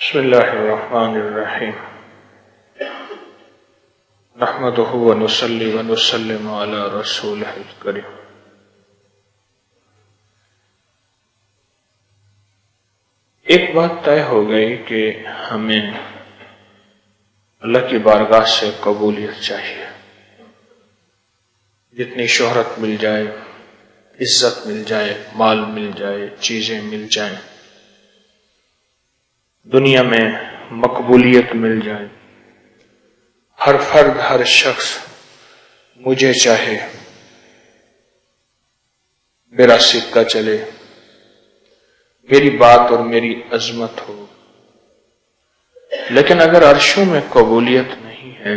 بسم اللہ الرحمن الرحیم نحمدہ ونصلی ونسلم علی رسولہ الکریم۔ ایک بات طے ہو گئی کہ ہمیں اللہ کی بارگاہ سے قبولیت چاہیے۔ جتنی شہرت مل جائے، عزت مل جائے، مال مل جائے، چیزیں مل جائیں، دنیا میں مقبولیت مل جائے، ہر فرد ہر شخص مجھے چاہے، میرا سکہ چلے، میری بات اور میری عظمت ہو، لیکن اگر عرشوں میں قبولیت نہیں ہے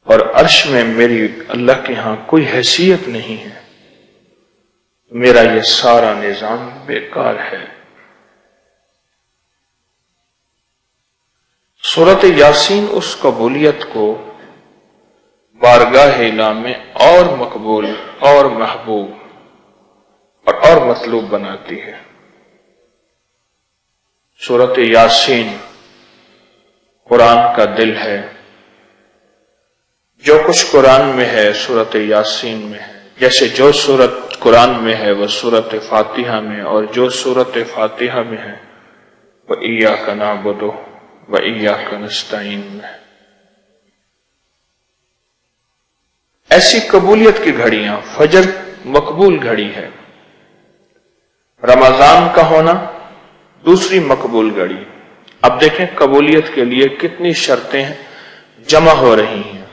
اور عرش میں میری اللہ کے ہاں کوئی حیثیت نہیں ہے، میرا یہ سارا نظام بیکار ہے۔ سورۃ یاسین اس قبولیت کو بارگاہ الہ میں اور مقبول اور محبوب اور مطلوب بناتی ہے۔ سورۃ یاسین قرآن کا دل ہے۔ جو کچھ قرآن میں ہے سورۃ یاسین میں ہے، جیسے جو سورت قرآن میں ہے وہ سورۃ فاتحہ میں، اور جو سورۃ فاتحہ میں ہے وہ ایاک نعبد وَإِيَّاكَ نَسْتَعِينُ میں۔ ایسی قبولیت کی گھڑیاں، فجر مقبول گھڑی ہے، رمضان کا ہونا دوسری مقبول گھڑی۔ اب دیکھیں قبولیت کے لیے کتنی شرطیں جمع ہو رہی ہیں۔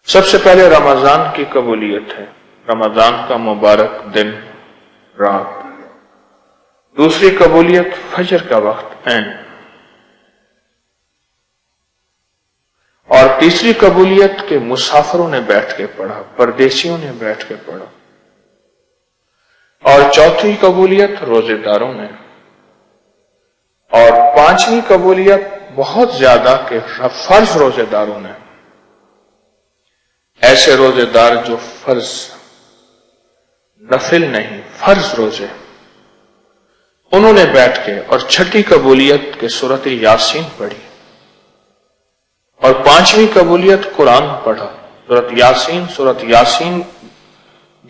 سب سے پہلے رمضان کی قبولیت ہے، رمضان کا مبارک دن رات۔ دوسری قبولیت فجر کا وقت عین، اور تیسری قبولیت کے مسافروں نے بیٹھ کے پڑھا، پردیسیوں نے بیٹھ کے پڑھا، اور چوتھی قبولیت روزے داروں نے، اور پانچویں قبولیت بہت زیادہ کے فرض روزے داروں نے۔ ایسے روزے دار جو فرض نفل نہیں، فرض روزے، انہوں نے بیٹھ کے، اور چھٹی قبولیت کے سورۃ یاسین پڑھی، اور پانچویں قبولیت قرآن پڑھا۔ سورۃ یاسین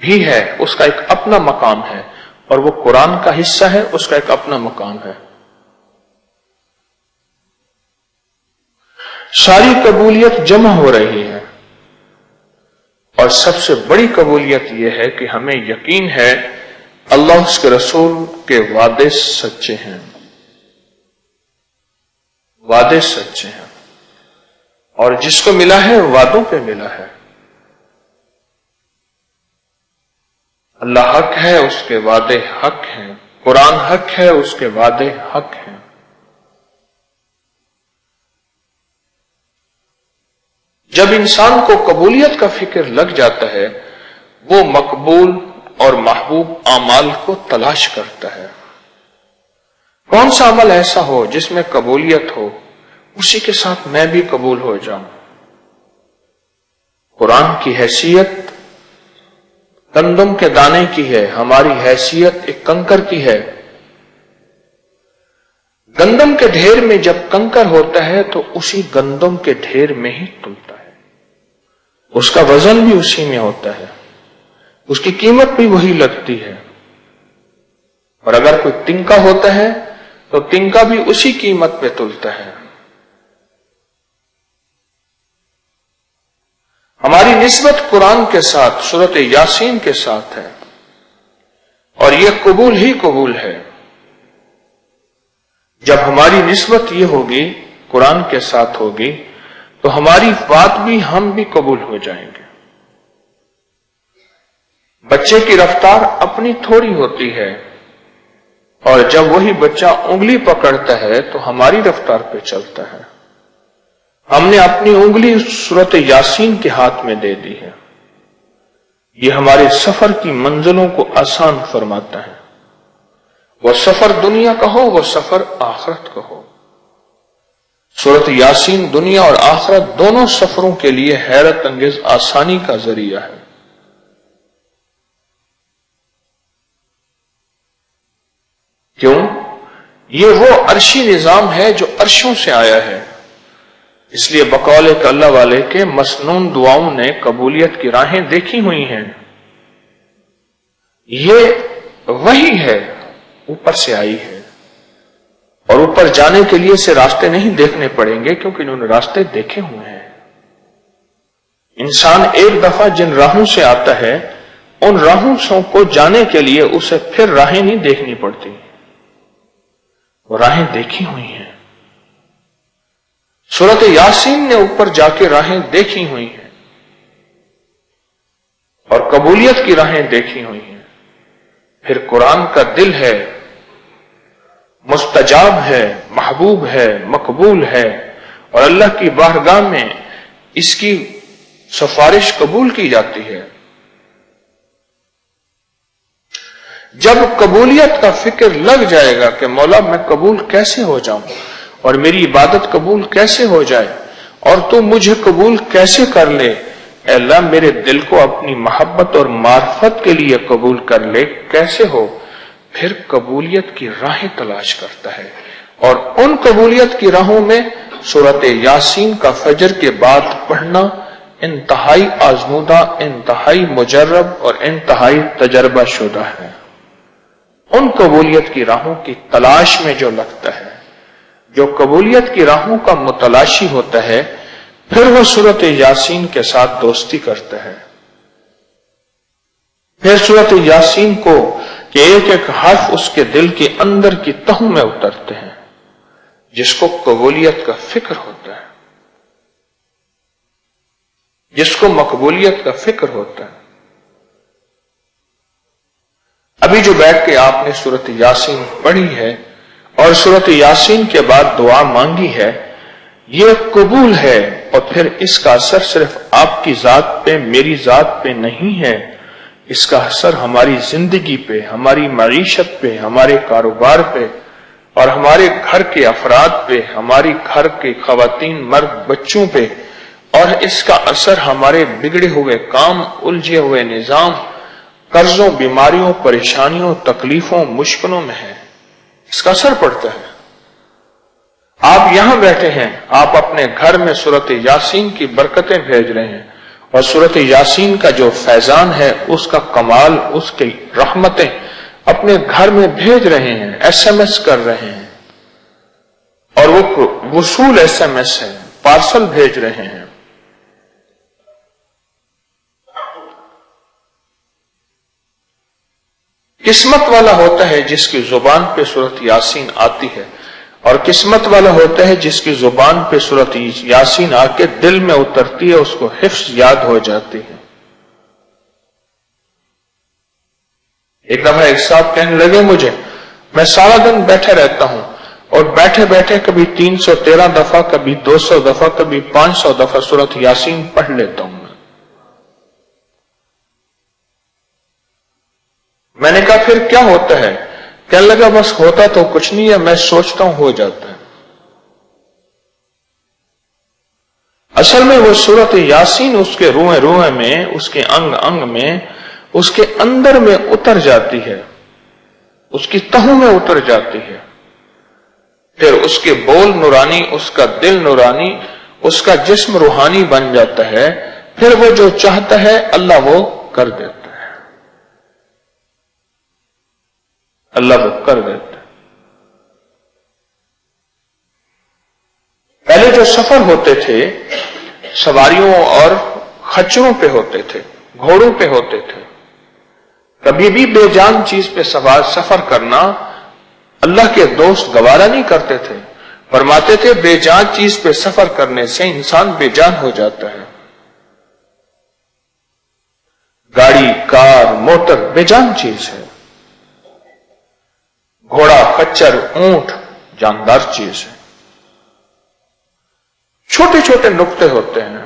بھی ہے، اس کا ایک اپنا مقام ہے، اور وہ قرآن کا حصہ ہے، اس کا ایک اپنا مقام ہے۔ ساری قبولیت جمع ہو رہی ہے، اور سب سے بڑی قبولیت یہ ہے کہ ہمیں یقین ہے اللہ اس کے رسول کے وعدے سچے ہیں، وعدے سچے ہیں، اور جس کو ملا ہے وعدوں پہ ملا ہے۔ اللہ حق ہے، اس کے وعدے حق ہیں، قرآن حق ہے، اس کے وعدے حق ہیں۔ جب انسان کو قبولیت کا فکر لگ جاتا ہے، وہ مقبول اور محبوب اعمال کو تلاش کرتا ہے۔ کون سا عمل ایسا ہو جس میں قبولیت ہو، اسی کے ساتھ میں بھی قبول ہو جاؤں۔ قرآن کی حیثیت گندم کے دانے کی ہے، ہماری حیثیت ایک کنکر کی ہے۔ گندم کے ڈھیر میں جب کنکر ہوتا ہے تو اسی گندم کے ڈھیر میں ہی تلتا ہے، اس کا وزن بھی اسی میں ہوتا ہے، اس کی قیمت بھی وہی لگتی ہے۔ اور اگر کوئی تنکا ہوتا ہے تو تنکا بھی اسی قیمت پہ تلتا ہے۔ ہماری نسبت قرآن کے ساتھ، سورۃ یاسین کے ساتھ ہے، اور یہ قبول ہی قبول ہے۔ جب ہماری نسبت یہ ہوگی، قرآن کے ساتھ ہوگی، تو ہماری بات بھی ہم بھی قبول ہو جائیں گے۔ بچے کی رفتار اپنی تھوڑی ہوتی ہے، اور جب وہی بچہ انگلی پکڑتا ہے تو ہماری رفتار پہ چلتا ہے۔ ہم نے اپنی انگلی سورۃ یاسین کے ہاتھ میں دے دی ہے، یہ ہمارے سفر کی منزلوں کو آسان فرماتا ہے۔ وہ سفر دنیا کا ہو، وہ سفر آخرت کا ہو۔ سورۃ یاسین دنیا اور آخرت دونوں سفروں کے لیے حیرت انگیز آسانی کا ذریعہ ہے۔ کیوں؟ یہ وہ عرشی نظام ہے جو عرشوں سے آیا ہے. اس لیے بقول ایک اللہ والے کے مسنون دعاؤں نے قبولیت کی راہیں دیکھی ہوئی ہیں. یہ وہی ہے، اوپر سے آئی ہے، اور اوپر جانے کے لیے سے راستے نہیں دیکھنے پڑیں گے کیونکہ انہوں نے راستے دیکھے ہوئے ہیں. انسان ایک دفعہ جن راہوں سے آتا ہے ان راہوں کو جانے کے لیے اسے پھر راہیں نہیں دیکھنی پڑتی، وہ راہیں دیکھی ہوئی ہیں. سورۃ یاسین نے اوپر جا کے راہیں دیکھی ہوئی ہیں اور قبولیت کی راہیں دیکھی ہوئی ہیں. پھر قرآن کا دل ہے، مستجاب ہے، محبوب ہے، مقبول ہے، اور اللہ کی بارگاہ میں اس کی سفارش قبول کی جاتی ہے. جب قبولیت کا فکر لگ جائے گا کہ مولا میں قبول کیسے ہو جاؤں اور میری عبادت قبول کیسے ہو جائے اور تو مجھے قبول کیسے کر لے، اے اللہ میرے دل کو اپنی محبت اور معرفت کے لیے قبول کر لے، کیسے ہو؟ پھر قبولیت کی راہیں تلاش کرتا ہے. اور ان قبولیت کی راہوں میں سورۃ یاسین کا فجر کے بعد پڑھنا انتہائی آزمودہ، انتہائی مجرب اور انتہائی تجربہ شدہ ہے. ان قبولیت کی راہوں کی تلاش میں جو لگتا ہے، جو قبولیت کی راہوں کا متلاشی ہوتا ہے، پھر وہ سورۃ یاسین کے ساتھ دوستی کرتا ہے. پھر سورۃ یاسین کو کہ ایک ایک حرف اس کے دل کے اندر کی تہوں میں اترتے ہیں. جس کو قبولیت کا فکر ہوتا ہے، جس کو مقبولیت کا فکر ہوتا ہے. ابھی جو بیٹھ کے آپ نے سورۃ یاسین پڑھی ہے اور سورۃ یاسین کے بعد دعا مانگی ہے، یہ قبول ہے. اور پھر اس کا اثر صرف آپ کی ذات پہ، میری ذات پہ نہیں ہے، اس کا اثر ہماری زندگی پہ، ہماری معیشت پہ، ہمارے کاروبار پہ اور ہمارے گھر کے افراد پہ، ہماری گھر کے خواتین، مرد، بچوں پہ، اور اس کا اثر ہمارے بگڑے ہوئے کام، الجھے ہوئے نظام، قرضوں، بیماریوں، پریشانیوں، تکلیفوں، مشکلوں میں ہے. اس کا اثر پڑتا ہے. آپ یہاں بیٹھے ہیں، آپ اپنے گھر میں سورۃ یاسین کی برکتیں بھیج رہے ہیں، اور سورۃ یاسین کا جو فیضان ہے، اس کا کمال، اس کی رحمتیں اپنے گھر میں بھیج رہے ہیں، ایس ایم ایس کر رہے ہیں، اور وہ وصول ایس ایم ایس ہے، پارسل بھیج رہے ہیں. قسمت والا ہوتا ہے جس کی زبان پہ سورۃ یاسین آتی ہے، اور قسمت والا ہوتا ہے جس کی زبان پہ سورۃ یاسین آ کے دل میں اترتی ہے، اس کو حفظ یاد ہو جاتی ہے. ایک دفعہ ایک صاحب کہنے لگے مجھے، میں سارا دن بیٹھے رہتا ہوں اور بیٹھے بیٹھے کبھی 313 دفعہ، کبھی 200 دفعہ، کبھی 500 دفعہ سورۃ یاسین پڑھ لیتا ہوں. میں نے کہا پھر کیا ہوتا ہے؟ کہنے لگا بس ہوتا تو کچھ نہیں ہے، میں سوچتا ہوں ہو جاتا ہے. اصل میں وہ سورۃ یاسین اس کے روئے روئے میں، اس کے انگ انگ میں، اس کے اندر میں اتر جاتی ہے، اس کی تہوں میں اتر جاتی ہے. پھر اس کے بول نورانی، اس کا دل نورانی، اس کا جسم روحانی بن جاتا ہے. پھر وہ جو چاہتا ہے اللہ وہ کر دیتا ہے، اللہ وہ کر دیتا ہے. پہلے جو سفر ہوتے تھے سواریوں اور خچروں پہ ہوتے تھے، گھوڑوں پہ ہوتے تھے. کبھی بھی بے جان چیز پہ سفر کرنا اللہ کے دوست گوارا نہیں کرتے تھے. فرماتے تھے بے جان چیز پہ سفر کرنے سے انسان بے جان ہو جاتا ہے. گاڑی، کار، موٹر بے جان چیز ہے. گھوڑا، خچر، اونٹ جاندار چیز ہے. چھوٹے چھوٹے نقطے ہوتے ہیں،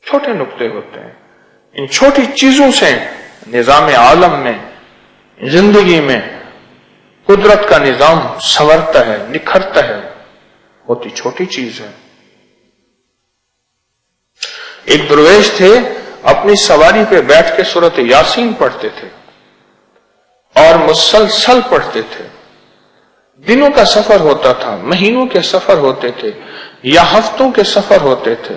چھوٹے نقطے ہوتے ہیں. ان چھوٹی چیزوں سے نظام عالم میں، زندگی میں قدرت کا نظام سنورتا ہے، نکھرتا ہے. ہوتی چھوٹی چیز ہے. ایک درویش تھے، اپنی سواری پہ بیٹھ کے سورۃ یاسین پڑھتے تھے اور مسلسل پڑھتے تھے. दिनों का सफर होता था, महीनों के सफर होते थे या हफ्तों के सफर होते थे।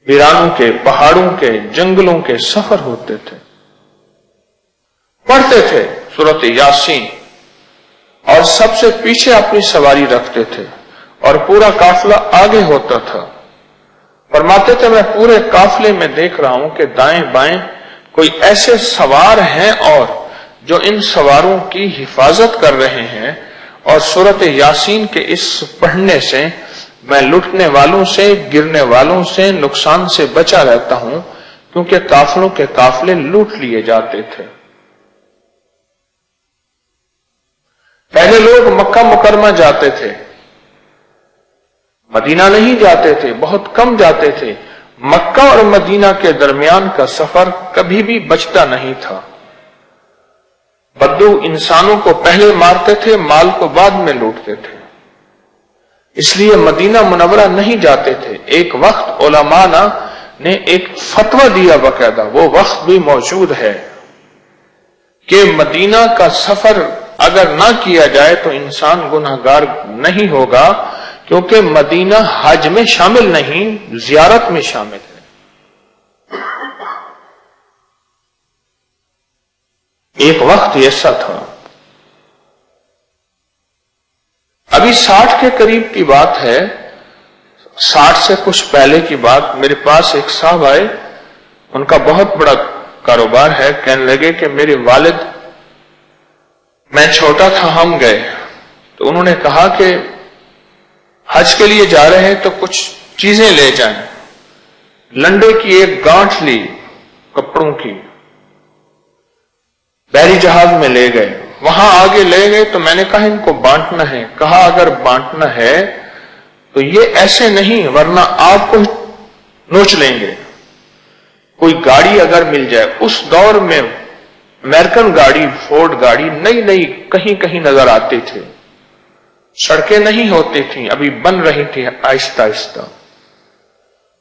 वीरानों के, पहाड़ों के, जंगलों के सफर होते थे। पढ़ते थे सूरत यासीन और सबसे पीछे अपनी सवारी रखते थे और पूरा काफिला आगे होता था। फरमाते थे मैं पूरे काफिले में देख रहा हूं कि दाएं बाएं कोई ऐसे सवार हैं और जो इन सवारों की हिफाजत कर रहे हैं, और सूरत यासीन के इस पढ़ने से मैं लुटने वालों से, गिरने वालों से, नुकसान से बचा रहता हूं, क्योंकि काफिलों के काफिले लूट लिए जाते थे। पहले लोग मक्का मुकरमा जाते थे, मदीना नहीं जाते थे, बहुत कम जाते थे। मक्का और मदीना के दरमियान का सफर कभी भी बचता नहीं था। बद्दू इंसानों को पहले मारते थे, माल को बाद में लूटते थे, इसलिए मदीना मुनव्वरा नहीं जाते थे। एक वक्त उलमाना ने एक फतवा दिया बाकायदा, वो वक्त भी मौजूद है कि मदीना का सफर अगर ना किया जाए तो इंसान गुनहगार नहीं होगा, क्योंकि मदीना हज में शामिल नहीं, जियारत में शामिल है। एक वक्त ऐसा था। अभी 60 के करीब की बात है, 60 से कुछ पहले की बात। मेरे पास एक साहब आए, उनका बहुत बड़ा कारोबार है। कहने लगे कि मेरे वालिद, मैं छोटा था, हम गए तो उन्होंने कहा कि हज के लिए जा रहे हैं तो कुछ चीजें ले जाएं। लंडे की एक गांठ ली कपड़ों की, बहरी जहाज में ले गए। वहां आगे ले गए तो मैंने कहा इनको बांटना है। कहा अगर बांटना है तो ये ऐसे नहीं, वरना आपको नोच लेंगे। कोई गाड़ी अगर मिल जाए, उस दौर में अमेरिकन गाड़ी, फोर्ड गाड़ी नई नई कहीं कहीं नजर आती थी, सड़कें नहीं होती थी, अभी बन रही थी आहिस्ता आहिस्ता।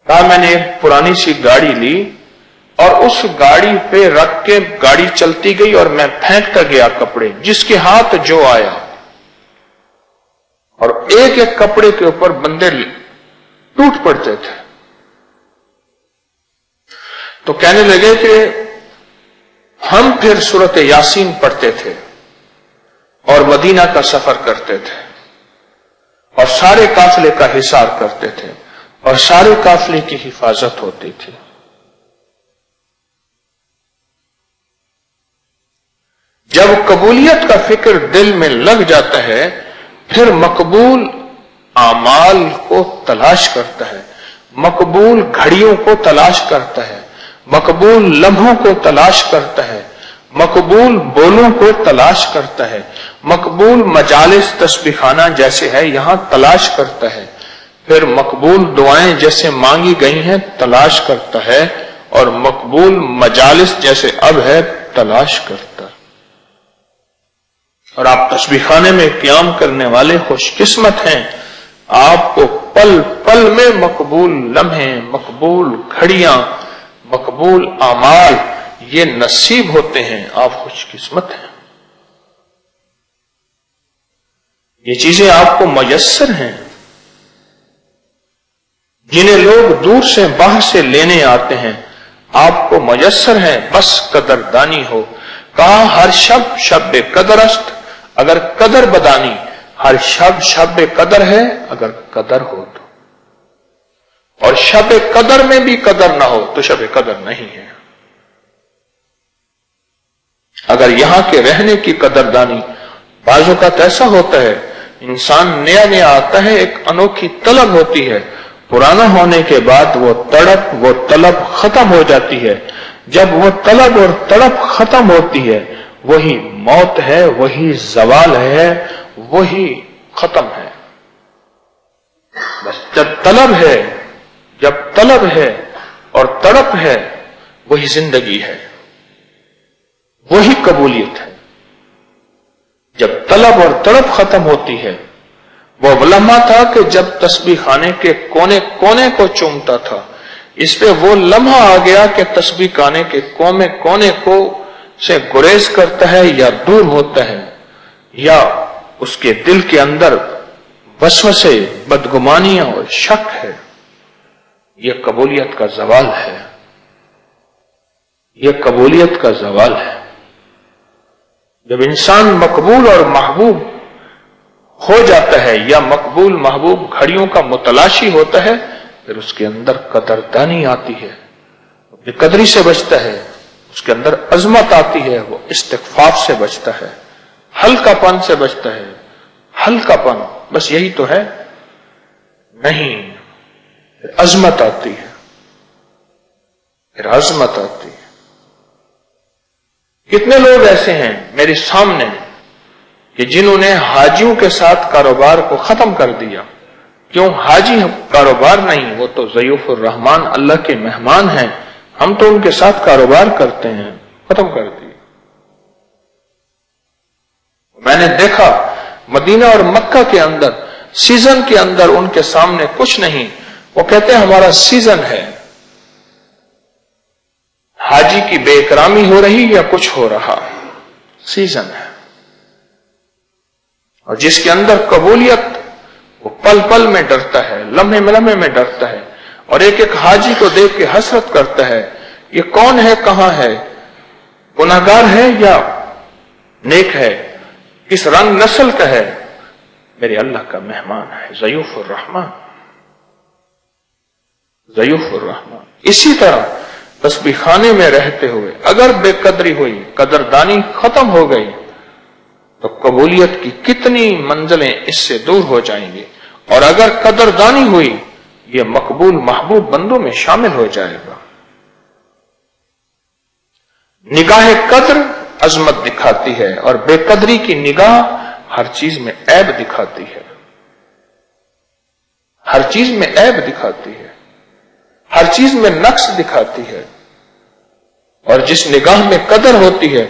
कहा मैंने एक पुरानी सी गाड़ी ली और उस गाड़ी पे रख के गाड़ी चलती गई और मैं फेंकता गया कपड़े, जिसके हाथ जो आया, और एक एक कपड़े के ऊपर बंदे टूट पड़ते थे। तो कहने लगे कि हम फिर सूरत यासीन पढ़ते थे और मदीना का सफर करते थे और सारे काफिले का हिसार करते थे और सारे काफिले की हिफाजत होती थी। जब कबूलियत का फिक्र दिल में लग जाता है, फिर मकबूल आमाल को तलाश करता है, मकबूल घड़ियों को तलाश करता है, मकबूल लम्हों को तलाश करता है, मकबूल बोलों को तलाश करता है, मकबूल मजालिस तस्बीखाना जैसे है यहां तलाश करता है, फिर मकबूल दुआएं जैसे मांगी गई हैं तलाश करता है, और मकबूल मजालिस जैसे अब है तलाश करता है। और आप तस्बीखाने में क़याम करने वाले खुशकिस्मत हैं, आपको पल पल में मकबूल लम्हे, मकबूल घड़ियां, मकबूल आमाल ये नसीब होते हैं। आप खुशकिस्मत हैं, ये चीजें आपको मयस्सर हैं। जिन्हें लोग दूर से बाहर से लेने आते हैं, आपको मयस्सर है, बस कदरदानी हो। कहा हर शब शब कदरस्त, अगर कदर बदानी, हर शब शब कदर है अगर कदर हो तो, और शब कदर में भी कदर ना हो तो शब कदर नहीं है। अगर यहां के रहने की कदरदानी, बाजों का तो ऐसा होता है, इंसान नया नया आता है, एक अनोखी तलब होती है, पुराना होने के बाद वो तड़प, वो तलब खत्म हो जाती है। जब वो तलब और तड़प खत्म होती है, वही मौत है, वही जवाल है, वही खत्म है। बस जब तलब है और तड़प है, वही जिंदगी है, वही कबूलियत है। जब तलब और तड़प खत्म होती है, वो लम्हा था कि जब तस्बीह खाने के कोने कोने को चूमता था, इस पे वो लम्हा आ गया कि तस्बीह खाने के कोने कोने को से गुरेज करता है या दूर होता है। या उसके दिल के अंदर वसवसे, बदगुमानियां और शक है, यह कबूलियत का जवाल है, यह कबूलियत का जवाल है। जब इंसान मकबूल और महबूब हो जाता है या मकबूल महबूब घड़ियों का मुतलाशी होता है, फिर उसके अंदर कदरदानी आती है, बेकदरी से बचता है, उसके अंदर अजमत आती है, वो इस्तिग़फ़ार से बचता है, हल्कापन से बचता है। हल्कापन बस यही तो है? नहीं, फिर अजमत आती है, फिर अजमत आती है। कितने लोग ऐसे हैं मेरे सामने कि जिन्होंने हाजियों के साथ कारोबार को खत्म कर दिया। क्यों? हाजी कारोबार नहीं, वो तो ज़यूफ़ुर रहमान, अल्लाह के मेहमान हैं, हम तो उनके साथ कारोबार करते हैं, खत्म कर दिया। मैंने देखा मदीना और मक्का के अंदर सीजन के अंदर उनके सामने कुछ नहीं, वो कहते हैं हमारा सीजन है, हाजी की बेइकरामी हो रही या कुछ हो रहा, सीजन है। और जिसके अंदर कबूलियत, वो पल पल में डरता है, लम्हे में डरता है, और एक एक हाजी को देख के हसरत करता है, ये कौन है, कहां है, गुनाहगार है या नेक है, किस रंग नस्ल का है, मेरे अल्लाह का मेहमान है, ज़यूफ़ुर रहमान, ज़यूफ़ुर रहमान। इसी तरह तस्बीह खाने में रहते हुए अगर बेकदरी हुई, कदरदानी खत्म हो गई, तो कबूलियत की कितनी मंजिलें इससे दूर हो जाएंगी। और अगर कदरदानी हुई, ये मकबूल महबूब बंदों में शामिल हो जाएगा। निगाह कद्र अजमत दिखाती है, और बेकदरी की निगाह हर चीज में ऐब दिखाती है, हर चीज में ऐब दिखाती है, हर चीज में नक्स दिखाती है। और जिस निगाह में कदर होती है,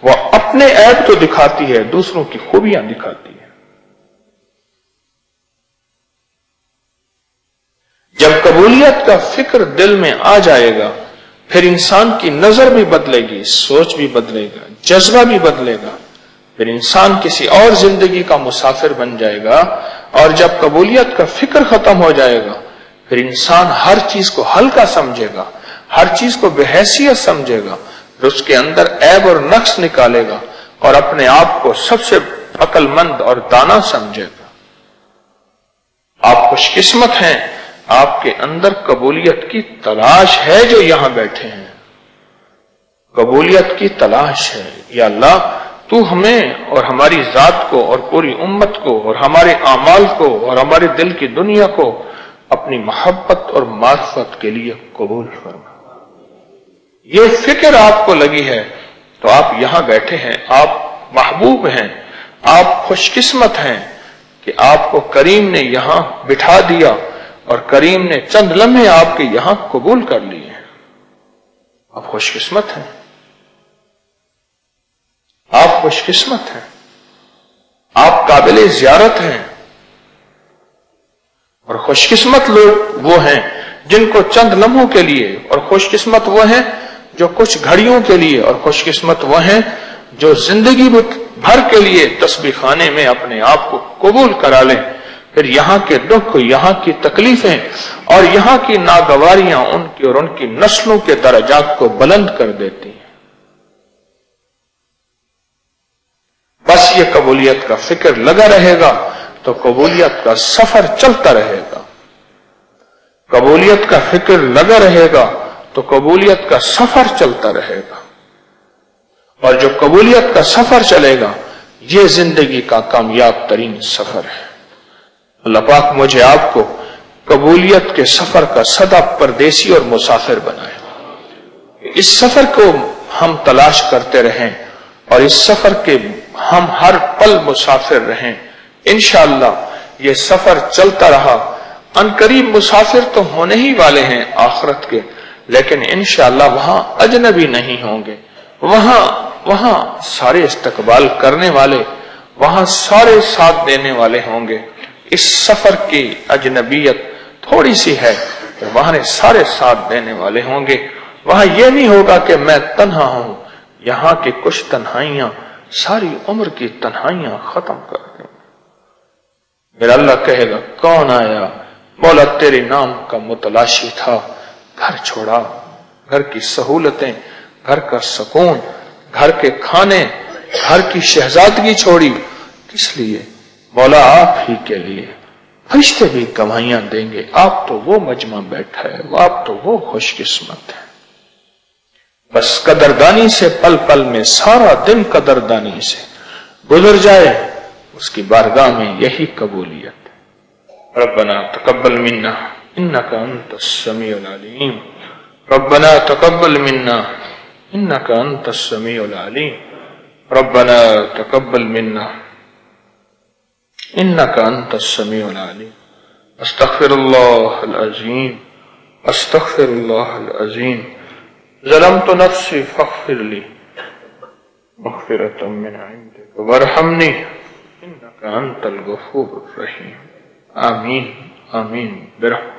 वह अपने ऐब तो दिखाती है, दूसरों की खूबियां दिखाती है। जब कबूलियत का फिक्र दिल में आ जाएगा, फिर इंसान की नजर भी बदलेगी, सोच भी बदलेगा, जज्बा भी बदलेगा, फिर इंसान किसी और जिंदगी का मुसाफिर बन जाएगा। और जब कबूलियत का फिक्र खत्म हो जाएगा, फिर इंसान हर चीज को हल्का समझेगा, हर चीज को बेहैसियत समझेगा, फिर उसके अंदर ऐब और नक्स निकालेगा और अपने आप को सबसे अक्लमंद और दाना समझेगा। आप खुशकिस्मत हैं, आपके अंदर कबूलियत की तलाश है जो यहां बैठे हैं, कबूलियत की तलाश है। या अल्लाह, तू हमें और हमारी जात को और पूरी उम्मत को और हमारे आमाल को और हमारे दिल की दुनिया को अपनी मोहब्बत और मार्फत के लिए कबूल फरमा। ये फिक्र आपको लगी है तो आप यहां बैठे हैं, आप महबूब हैं, आप खुशकिस्मत हैं कि आपको करीम ने यहां बिठा दिया और करीम ने चंद लम्हे आपके यहां कबूल कर लिए हैं। आप खुशकिस्मत हैं, आप खुशकिस्मत हैं, आप काबिल ज़ियारत हैं। और खुशकिस्मत लोग वो हैं जिनको चंद लम्हों के लिए, और खुशकिस्मत वो हैं जो कुछ घड़ियों के लिए, और खुशकिस्मत वो हैं जो जिंदगी भर के लिए तस्बीह खाने में अपने आप को कबूल करा लें। फिर यहां के दुख, यहां की तकलीफें और यहां की नागवारियां उनकी और उनकी नस्लों के दर्जात को बुलंद कर देती हैं। बस ये कबूलियत का फिक्र लगा रहेगा तो कबूलियत का सफर चलता रहेगा। कबूलियत का फिक्र लगा रहेगा तो कबूलियत का सफर चलता रहेगा। और जो कबूलियत का सफर चलेगा, ये जिंदगी का कामयाब तरीन सफर है। अल्लाह पाक मुझे आपको कबूलियत के सफर का सदा परदेसी और मुसाफिर बनाए। इस सफर को हम तलाश करते रहें और इस सफर के हम हर पल मुसाफिर रहें। इंशाअल्लाह ये सफर चलता रहा, अनकरीब मुसाफिर तो होने ही वाले हैं आखिरत के, लेकिन इंशाअल्लाह वहां अजनबी नहीं होंगे। वहां सारे इस्तकबाल करने वाले, वहां सारे साथ देने वाले होंगे। इस सफर की अजनबियत थोड़ी सी है, वहां सारे साथ देने वाले होंगे। वहां यह नहीं होगा कि मैं तन्हा हूं, यहां की कुछ तन्हाइयां ساری عمر کی تنہائیاں ختم کر دیں گے۔ میرا اللہ کہے گا کون آیا؟ مولا تیرے نام کا متلاشی تھا، گھر چھوڑا، گھر کی سہولتیں، گھر کا سکون، گھر کے کھانے، گھر کی شہزادگی چھوڑی، کس لیے؟ مولا آپ ہی کے لیے۔ فرشتے بھی گواہیاں دیں گے آپ تو وہ مجمع بیٹھا ہے، آپ تو وہ خوش قسمت ہے۔ بس قدردانی سے پل پل میں، سارا دن قدردانی سے گزر جائے، اس کی بارگاہ میں یہی قبولیت۔ ربنا تقبل منا انك انت السميع العليم، ربنا تقبل منا انك انت السميع العليم، ربنا تقبل منا انك انت السميع العليم، استغفر الله العظيم، استغفر الله العظيم، ظلمت نفسي فاغفر لي مغفرة من عندك وارحمني انك انت الغفور الرحيم، آمين آمين برحمتك۔